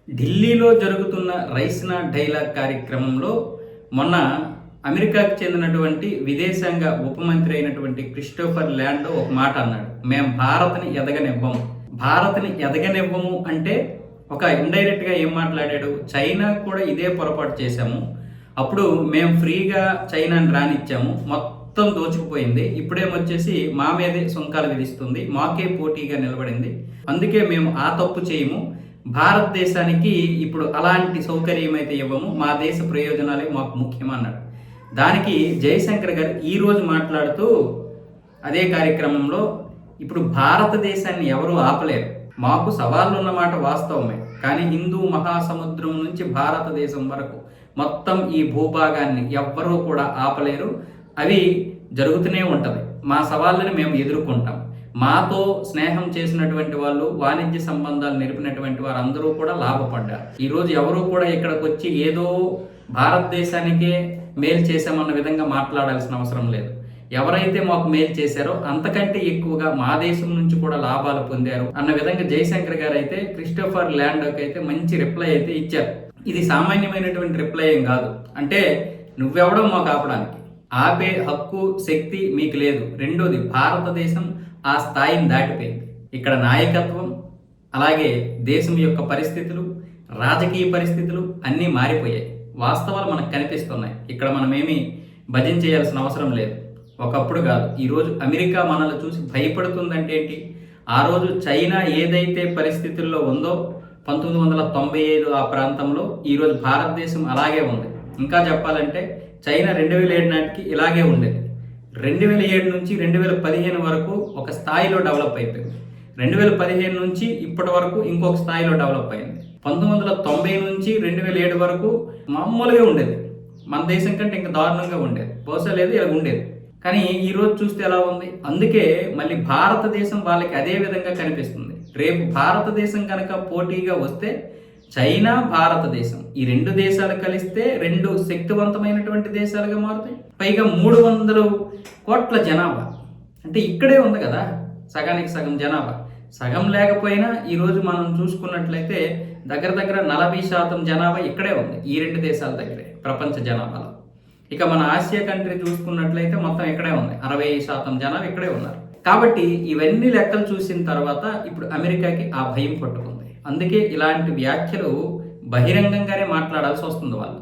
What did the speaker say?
ఢిల్లీలో జరుగుతున్న రైసినా డైలాగ్ కార్యక్రమంలో మొన్న అమెరికాకు చెందినటువంటి విదేశాంగ ఉప మంత్రి అయినటువంటి క్రిస్టోఫర్ ల్యాండో ఒక మాట అన్నాడు. మేము భారత్ని ఎదగనివ్వము. భారత్ని ఎదగనివ్వము అంటే ఒక ఇండైరెక్ట్గా ఏం మాట్లాడాడు, చైనా కూడా ఇదే పొరపాటు చేశాము, అప్పుడు మేము ఫ్రీగా చైనాని రానిచ్చాము, మొత్తం దోచుకుపోయింది, ఇప్పుడేమొచ్చేసి మా మీదే సుంకాలు విధిస్తుంది, మాకే పోటీగా నిలబడింది, అందుకే మేము ఆ తప్పు చేయము, భారతదేశానికి ఇప్పుడు అలాంటి సౌకర్యం అయితే ఇవ్వము, మా దేశ ప్రయోజనాలే మాకు ముఖ్యమన్నాడు. దానికి జయశంకర్ గారు ఈరోజు మాట్లాడుతూ అదే కార్యక్రమంలో ఇప్పుడు భారతదేశాన్ని ఎవరూ ఆపలేరు, మాకు సవాళ్ళు ఉన్నమాట వాస్తవమే, కానీ హిందూ మహాసముద్రం నుంచి భారతదేశం వరకు మొత్తం ఈ భూభాగాన్ని ఎవ్వరూ కూడా ఆపలేరు, అవి జరుగుతూనే ఉంటుంది, మా సవాళ్ళని మేము ఎదుర్కొంటాం, మాతో స్నేహం చేసినటువంటి వాళ్ళు, వాణిజ్య సంబంధాలు నిలిపినటువంటి వారు అందరూ కూడా లాభపడ్డారు. ఈరోజు ఎవరూ కూడా ఇక్కడికి వచ్చి ఏదో భారతదేశానికే మేలు చేశామన్న విధంగా మాట్లాడాల్సిన అవసరం లేదు. ఎవరైతే మాకు మేలు చేశారో అంతకంటే ఎక్కువగా మా దేశం నుంచి కూడా లాభాలు పొందారు అన్న విధంగా జయశంకర్ గారు అయితే క్రిస్టోఫర్ ల్యాండోకి అయితే మంచి రిప్లై అయితే ఇచ్చారు. ఇది సామాన్యమైనటువంటి రిప్లై ఏం కాదు. అంటే నువ్వెవడో మాకు ఆపడానికి, ఆపే హక్కు శక్తి మీకు లేదు. రెండోది, భారతదేశం ఆ స్థాయిని దాటిపోయింది. ఇక్కడ నాయకత్వం, అలాగే దేశం యొక్క పరిస్థితులు, రాజకీయ పరిస్థితులు అన్నీ మారిపోయాయి. వాస్తవాలు మనకు కనిపిస్తున్నాయి. ఇక్కడ మనమేమి భజన చేయాల్సిన అవసరం లేదు. ఒకప్పుడు కాదు, ఈరోజు అమెరికా మనల్ని చూసి భయపడుతుందంటే ఏంటి? ఆ రోజు చైనా ఏదైతే పరిస్థితుల్లో ఉందో 1995 ఆ ప్రాంతంలో ఈరోజు భారతదేశం అలాగే ఉంది. ఇంకా చెప్పాలంటే చైనా 2007 నాటికి ఇలాగే ఉండేది. 2007 నుంచి 2015 వరకు ఒక స్థాయిలో డెవలప్ అయిపోయింది. 2015 నుంచి ఇప్పటి వరకు ఇంకొక స్థాయిలో డెవలప్ అయింది. 1990 నుంచి 2007 వరకు మామూలుగా ఉండేది, మన దేశం కంటే ఇంకా దారుణంగా ఉండేది, బహుశా లేదు ఇలా ఉండేది. కానీ ఈరోజు చూస్తే ఎలా ఉంది? అందుకే మళ్ళీ భారతదేశం వాళ్ళకి అదే విధంగా కనిపిస్తుంది. రేపు భారతదేశం కనుక పోటీగా వస్తే చైనా, భారతదేశం ఈ రెండు దేశాలు కలిస్తే రెండు శక్తివంతమైనటువంటి దేశాలుగా మారుతాయి. పైగా 300 కోట్ల జనాభా, అంటే ఇక్కడే ఉంది కదా సగానికి సగం జనాభా. సగం లేకపోయినా ఈరోజు మనం చూసుకున్నట్లయితే దగ్గర 40% జనాభా ఇక్కడే ఉంది, ఈ రెండు దేశాల దగ్గరే ప్రపంచ జనాభాలో. ఇక మన ఆసియా కంట్రీ చూసుకున్నట్లయితే మొత్తం ఇక్కడే ఉంది, 60% జనాభా ఇక్కడే ఉన్నారు. కాబట్టి ఇవన్నీ లెక్కలు చూసిన తర్వాత ఇప్పుడు అమెరికాకి ఆ భయం పట్టుకుంది. అందుకే ఇలాంటి వ్యాఖ్యలు బహిరంగంగానే మాట్లాడాల్సి వస్తుంది వాళ్ళు.